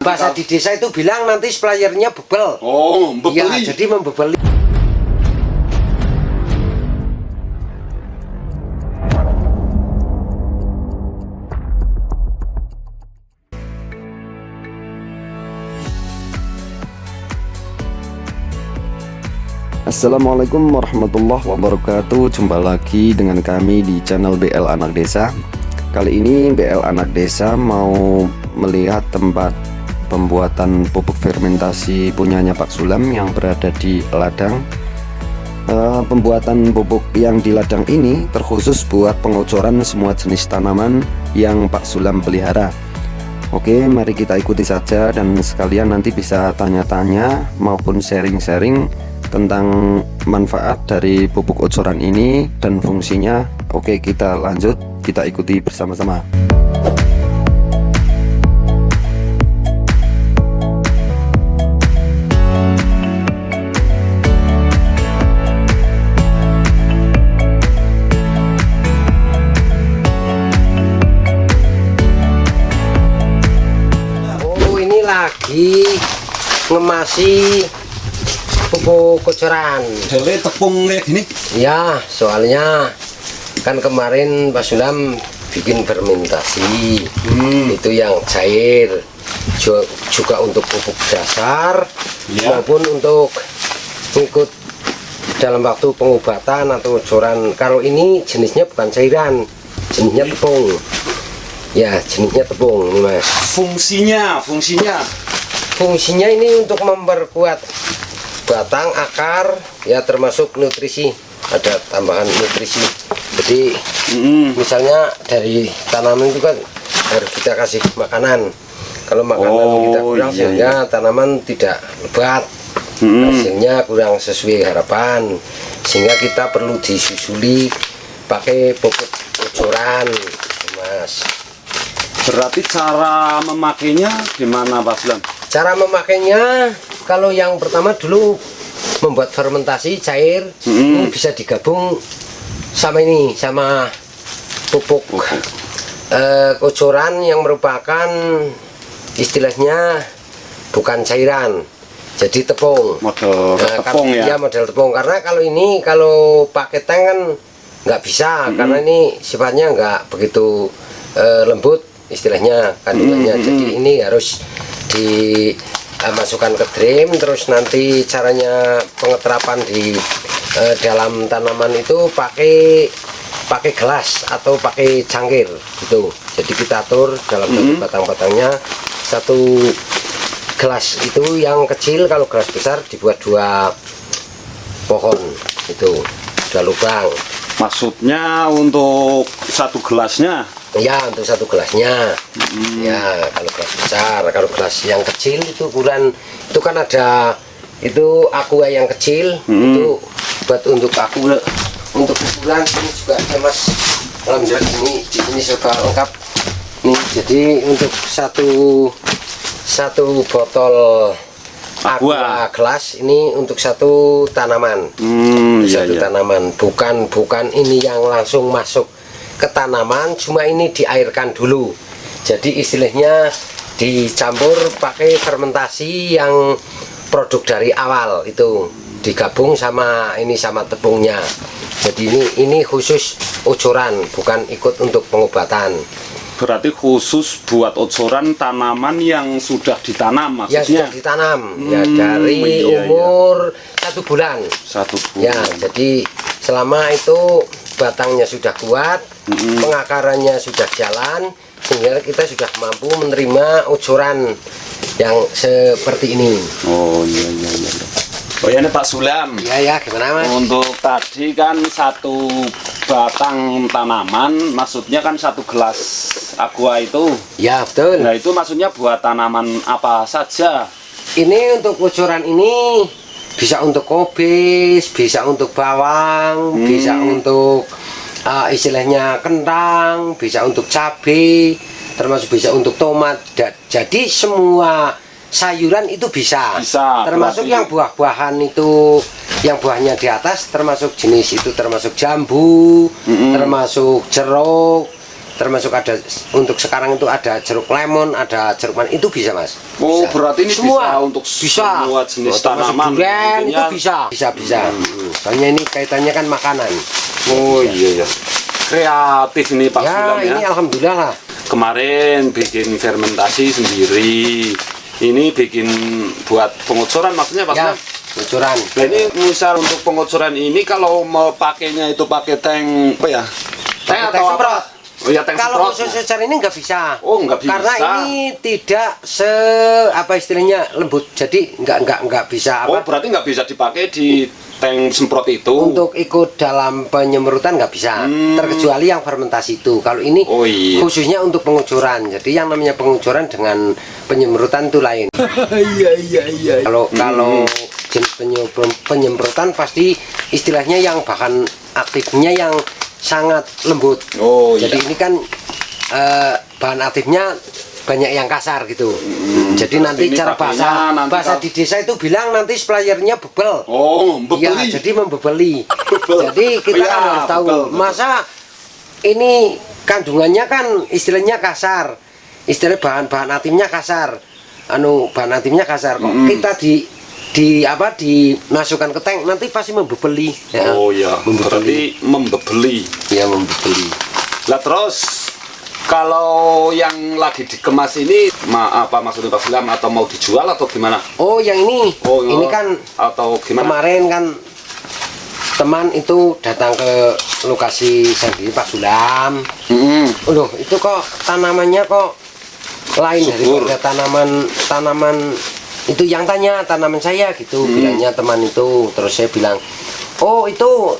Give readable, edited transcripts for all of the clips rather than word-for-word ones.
Bahasa di desa itu bilang nanti suppliernya bebel. Oh, Iya, membebeli. jadi membebeli. Assalamualaikum warahmatullahi wabarakatuh. Jumpa lagi dengan kami di channel BL Anak Desa. Kali ini BL Anak Desa mau melihat tempat pembuatan pupuk fermentasi punyanya Pak Sulam yang berada di ladang. Pembuatan pupuk yang di ladang ini terkhusus buat pengocoran semua jenis tanaman yang Pak Sulam pelihara. Oke, mari kita ikuti saja dan sekalian nanti bisa tanya-tanya maupun sharing-sharing tentang manfaat dari pupuk ocoran ini dan fungsinya. Oke, kita lanjut, kita ikuti bersama-sama. Oh, ini lagi ngemasi pupuk kocoran. Dele tepung kayak gini. Ya, soalnya kan kemarin Pak Sulam bikin fermentasi. Itu yang cair. Juga untuk pupuk dasar Ya. maupun untuk ikut dalam waktu pengobatan atau coran. Kalau ini jenisnya bukan cairan, jenisnya tepung. Ya, jenisnya tepung ini, Mas. Fungsinya ini untuk memperkuat batang, akar, ya termasuk nutrisi, ada tambahan nutrisi. Jadi misalnya dari tanaman itu kan harus kita kasih makanan. Kalau makanan kita kurang, sehingga tanaman tidak lebat, hasilnya kurang sesuai harapan, sehingga kita perlu disusuli pakai pupuk kocoran, Mas. Berarti cara memakainya gimana, Pak Sulam? Cara memakainya, kalau yang pertama dulu membuat fermentasi cair, ini bisa digabung sama ini, sama pupuk kocoran yang merupakan istilahnya bukan cairan, jadi tepung. Model tepung ya? Ya, model tepung. Karena kalau ini kalau pakai tank kan nggak bisa, karena ini sifatnya nggak begitu lembut istilahnya kandungannya. Jadi ini harus dimasukkan ke drum, terus nanti caranya pengeterapan di dalam tanaman itu pakai gelas atau pakai cangkir gitu. Jadi kita atur dalam satu batang-batangnya, satu gelas itu yang kecil, kalau gelas besar dibuat 2 pohon itu, 2 lubang. Maksudnya untuk satu gelasnya? Ya, untuk satu gelasnya. Ya, kalau gelas besar. Kalau gelas yang kecil itu ukuran, itu kan ada itu aqua yang kecil, itu buat untuk untuk ukuran ini juga ada, Mas. Alhamdulillah ini di sini serba lengkap. Nih, jadi untuk satu botol aqua gelas ini untuk satu tanaman. Satu tanaman, bukan ini yang langsung masuk ke tanaman, cuma ini diairkan dulu. Jadi istilahnya dicampur pakai fermentasi yang produk dari awal itu digabung sama ini, sama tepungnya. Jadi ini khusus ocoran, bukan ikut untuk pengobatan. Berarti khusus buat ocoran tanaman yang sudah ditanam maksudnya? Ya, sudah ditanam ya dari umur 1 bulan. 1 bulan. Ya, jadi selama itu batangnya sudah kuat, pengakarannya sudah jalan, sehingga kita sudah mampu menerima ocoran yang seperti ini. Oh iya. Oh ya, ini Pak Sulam. Ya, gimana, Mas? Untuk tadi kan satu batang tanaman, maksudnya kan satu gelas aqua itu. Ya, betul. Nah, itu maksudnya buat tanaman apa saja? Ini untuk ocoran ini bisa untuk kobis, bisa untuk bawang, bisa untuk istilahnya kentang, bisa untuk cabai, termasuk bisa untuk tomat. Jadi semua sayuran itu bisa termasuk berarti yang buah-buahan itu, yang buahnya di atas termasuk jenis itu, termasuk jambu, termasuk jeruk, termasuk ada untuk sekarang itu ada jeruk lemon, ada jeruk manis, itu bisa Mas. Oh, Bisa. berarti ini semua bisa untuk semua jenis termasuk tanaman. durian itu Intinya- bisa. Soalnya ini kaitannya kan makanan. Oh iya ya. Kreatif ini Pak Ya Sulam ya. ini alhamdulillah lah. Kemarin bikin fermentasi sendiri. Ini bikin buat pengucuran maksudnya Pak Ya, Sulam. bocoran. Nah ini misal untuk pengucuran ini kalau mau pakainya itu pakai tank apa ya? Pakai tank semprot. Oh ya tank Kalau semprot. khusus secara ini nggak bisa. Oh, nggak bisa. Karena ini tidak apa istilahnya lembut. Jadi nggak bisa Oh apa. berarti nggak bisa dipakai di tank semprot itu. Untuk ikut dalam penyemprotan nggak bisa, terkecuali yang fermentasi itu. Kalau ini Oh, iya. khususnya untuk pengucuran. Jadi yang namanya pengucuran dengan penyemprotan itu lain. Iya. Kalau jenis penyemprotan pasti istilahnya yang bahan aktifnya yang sangat lembut. Oh, Jadi iya. ini kan bahan aktifnya banyak yang kasar gitu. Jadi nanti ini cara pakainya nanti bahasa kalau- di desa itu bilang nanti suppliernya bebel. Oh, Iya, bebeli. jadi membebeli. Bebel. Jadi kita Iya, kan harus tahu bebel. masa ini kandungannya kan istilahnya kasar. Istilah bahan-bahan aktifnya kasar. Bahan aktifnya kasar kok. Kita dimasukkan ke tank nanti pasti membebeli. Ya. Oh ya, membebeli. berarti membebeli. Ya membebeli. Lah terus kalau yang lagi dikemas ini apa maksudnya Pak Sulam atau mau dijual atau gimana? Oh, yang ini. Oh, Ini kan atau gimana? kemarin kan teman itu datang ke lokasi sendiri Pak Sulam. Loh, itu kok tanamannya kok lain Subur. daripada tanaman itu yang tanya tanaman saya gitu bilangnya teman itu. Terus saya bilang, oh itu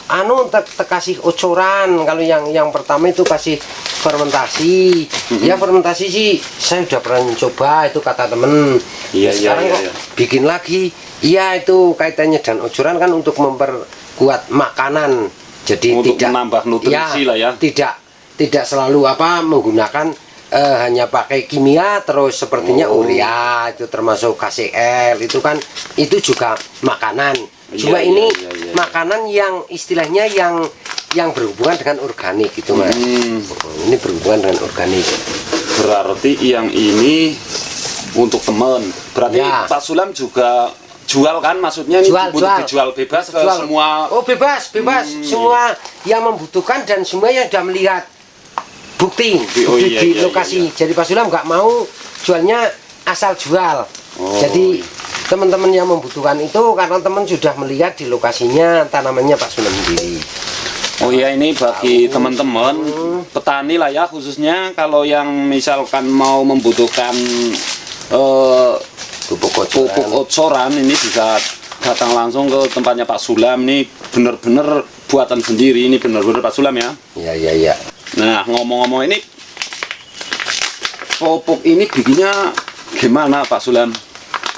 kasih ocoran. Kalau yang pertama itu kasih fermentasi. Ya fermentasi sih saya udah pernah coba itu kata temen. Iya, Sekarang iya, kok iya. bikin lagi. Iya itu kaitannya dan ocoran kan untuk memperkuat makanan. Jadi Untuk tidak menambah nutrisi lah ya. Tidak selalu menggunakan hanya pakai kimia terus sepertinya urea itu termasuk KCl itu kan itu juga makanan. Cuma Iya, ini iya, iya. makanan yang istilahnya yang berhubungan dengan organik gitu Mas. Ini berhubungan dengan organik. Berarti yang ini untuk teman. Berarti Ya. Pak Sulam juga jual kan maksudnya ini untuk dijual bebas ke Jual. semua. Oh bebas semua yang membutuhkan dan semua yang sudah melihat bukti Oh, di, iya, di iya, lokasi. iya. Jadi Pak Sulam nggak mau jualnya asal jual. Oh, Jadi iya. teman-teman yang membutuhkan itu karena teman sudah melihat di lokasinya tanamannya Pak Sulam sendiri. Oh ya ini bagi teman-teman petani lah ya khususnya kalau yang misalkan mau membutuhkan Pupuk pupuk ocoran ini bisa datang langsung ke tempatnya Pak Sulam. Ini bener-bener buatan sendiri, ini bener-bener Pak Sulam ya. Iya. Nah ngomong-ngomong ini pupuk ini bikinnya gimana Pak Sulam?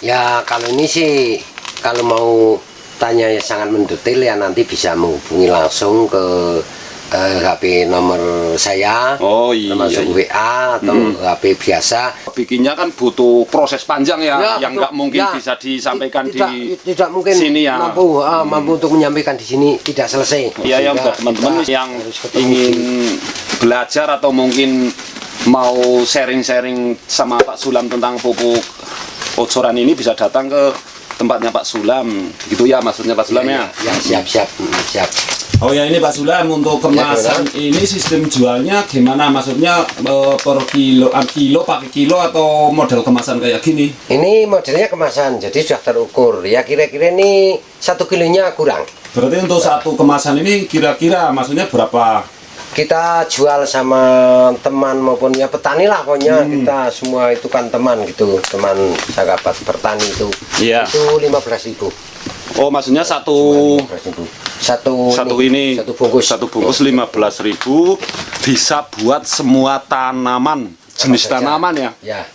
Ya kalau ini sih kalau mau tanya ya sangat mendetail ya nanti bisa menghubungi langsung ke HP nomor saya. Oh iya, termasuk iya. WA atau HP biasa. Bikinnya kan butuh proses panjang ya, yang betul. nggak mungkin Ya, bisa disampaikan tidak mungkin sini ya. mampu untuk menyampaikan di sini tidak selesai. Iya ya Sehingga buat teman-teman kita yang harus ketemu ingin di- belajar atau mungkin mau sharing-sharing sama Pak Sulam tentang pupuk ocoran ini bisa datang ke tempatnya Pak Sulam. Gitu ya maksudnya Pak Sulam ya. Ya siap. Oh ya ini Pak Sulam untuk kemasan ini sistem jualnya gimana? Maksudnya per kilo pakai kilo atau model kemasan kayak gini? Ini modelnya kemasan, jadi sudah terukur. Ya kira-kira ini 1 kilonya kurang. Berarti untuk satu kemasan ini kira-kira maksudnya berapa? Kita jual sama teman maupun ya petani lah pokoknya kita semua itu kan teman gitu, teman sahabat bertani itu. Iya. Itu 15.000. Oh maksudnya satu 15.000. satu bungkus 15.000 bisa buat semua tanaman jenis saja. tanaman ya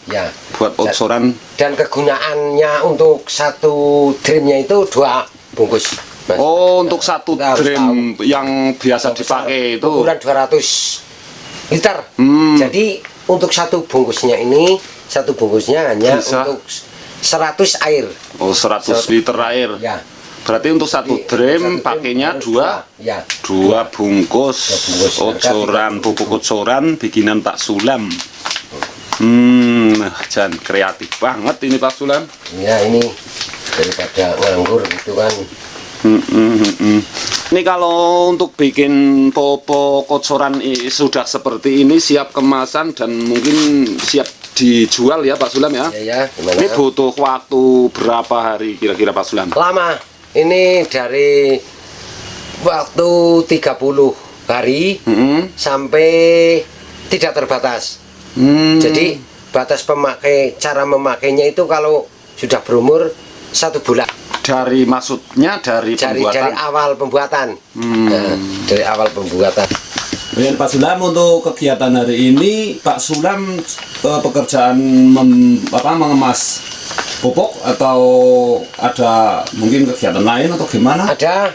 Ya. buat ocoran. Dan kegunaannya untuk satu drimnya itu 2 bungkus. Mas. Oh untuk satu Kita harus drum yang biasa Besar, dipakai itu ukuran 200 liter. Jadi untuk satu bungkusnya ini, satu bungkusnya hanya Bisa. untuk 100 air. oh 100 liter air. Ya. Berarti untuk satu drum pakainya ya. dua bungkus bungkus. ocoran, pupuk ocoran bikinan Pak Sulam. Jan kreatif banget ini Pak Sulam. Ya ini daripada nganggur gitu kan. Ini kalau untuk bikin popok ocoran sudah seperti ini, siap kemasan dan mungkin siap dijual ya Pak Sulam ya. Ya, gimana? Ini butuh waktu berapa hari kira-kira Pak Sulam? Lama. Ini dari waktu 30 hari sampai tidak terbatas. Jadi batas cara memakainya itu kalau sudah berumur 1 bulan. Maksudnya dari pembuatan? Dari awal pembuatan. Nah, dari awal pembuatan. Dan Pak Sulam, untuk kegiatan hari ini Pak Sulam pekerjaan mengemas pupuk atau ada mungkin kegiatan lain atau gimana? Ada.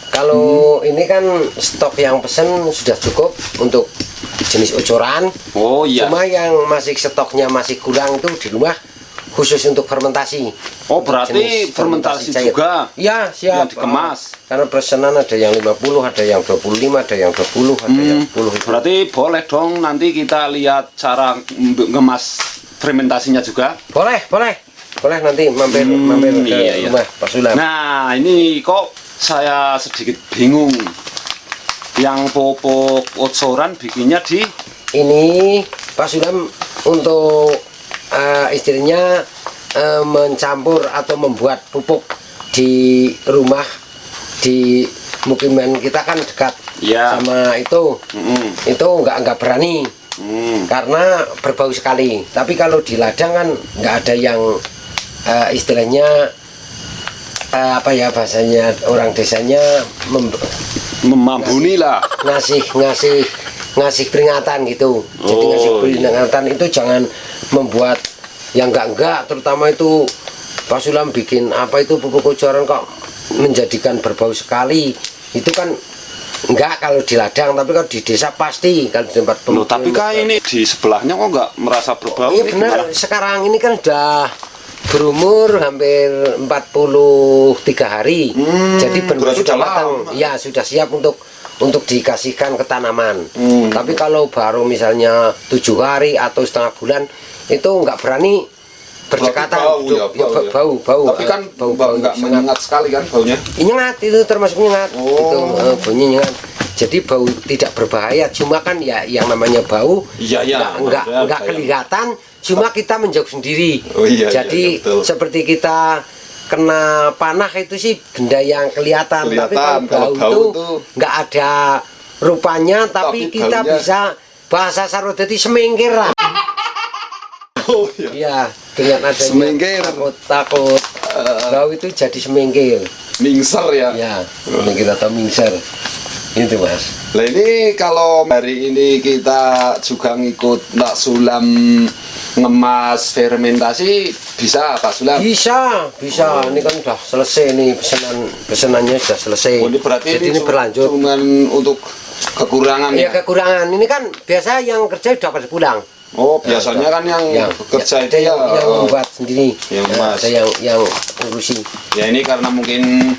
Kalau ini kan stok yang pesen sudah cukup untuk jenis ocoran. Oh iya. Cuma yang masih stoknya masih kurang itu di rumah khusus untuk fermentasi. Oh berarti Jenis fermentasi cair. juga? Ya siap. Yang dikemas? Karena pesanan ada yang 50, ada yang 25, ada yang 20, ada yang 10. Berarti boleh dong nanti kita lihat cara ngemas fermentasinya juga? Boleh, boleh. Boleh nanti mampir ke iya. rumah Pak Sulam. Nah ini kok saya sedikit bingung. Yang popok ocoran bikinnya di Ini Pak Sulam untuk istilahnya mencampur atau membuat pupuk di rumah, di mukiman kita kan dekat Ya. sama itu. Itu nggak berani karena berbau sekali. Tapi kalau di ladang kan nggak ada yang istilahnya apa ya bahasanya orang desanya memambuni lah. ngasih peringatan gitu. Jadi ngasih peringatan itu jangan membuat yang enggak, terutama itu Pak Sulam bikin apa itu pupuk ocoran kok menjadikan berbau sekali. Itu kan enggak kalau di ladang, tapi kalau di desa pasti kalau di tempat Loh, tapi kan ini di sebelahnya kok nggak merasa berbau? Iya Ini benar, gimana? sekarang ini kan udah berumur hampir 43 hari. Jadi benar berarti sudah udah matang. lama. Ya, sudah siap untuk dikasihkan ke tanaman. Tapi kalau baru misalnya 7 hari atau setengah bulan itu nggak berani berdekatan. Bau. Tapi kan nggak menyengat sekali kan baunya? Nyengat, itu termasuk nyengat. Itu baunya nyengat. Jadi bau tidak berbahaya, cuma kan ya yang namanya bau nggak kelihatan, cuma kita menjauh sendiri. Jadi betul. seperti kita kena panah itu sih benda yang kelihatan. Tapi kalau bau itu nggak ada rupanya, tapi kita baunya... bisa bahasa Sarwadati semingkir lah. Oh iya. Iya, dengan adanya Semingkir. takut bau itu jadi semingkir. Mingser ya? Ya, semingkir atau mingser. Itu Mas. Nah ini kalau hari ini kita juga ngikut Pak Sulam ngemas fermentasi, bisa Pak Sulam? Bisa. Ini kan udah selesai nih pesanannya sudah selesai. Oh, ini berarti jadi ini berlanjut. Cuman untuk kekurangan Ya ya? kekurangan. Ini kan biasa yang kerja udah pada pulang. Oh biasanya kan yang kerja itu yang membuat sendiri. Yang ada yang urusi. Ya ini karena mungkin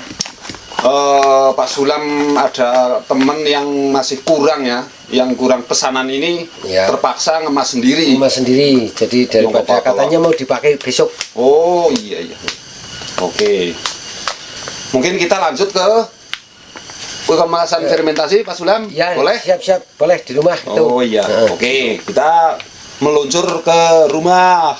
Pak Sulam ada temen yang masih kurang ya, yang kurang pesanan ini terpaksa ngemas sendiri. Ngemas sendiri. Jadi daripada katanya mau dipakai besok. Oh iya. Oke. Mungkin kita lanjut ke kemasan fermentasi Pak Sulam. Ya, boleh? Siap. Boleh di rumah itu. Oh iya. Oke, kita meluncur ke rumah.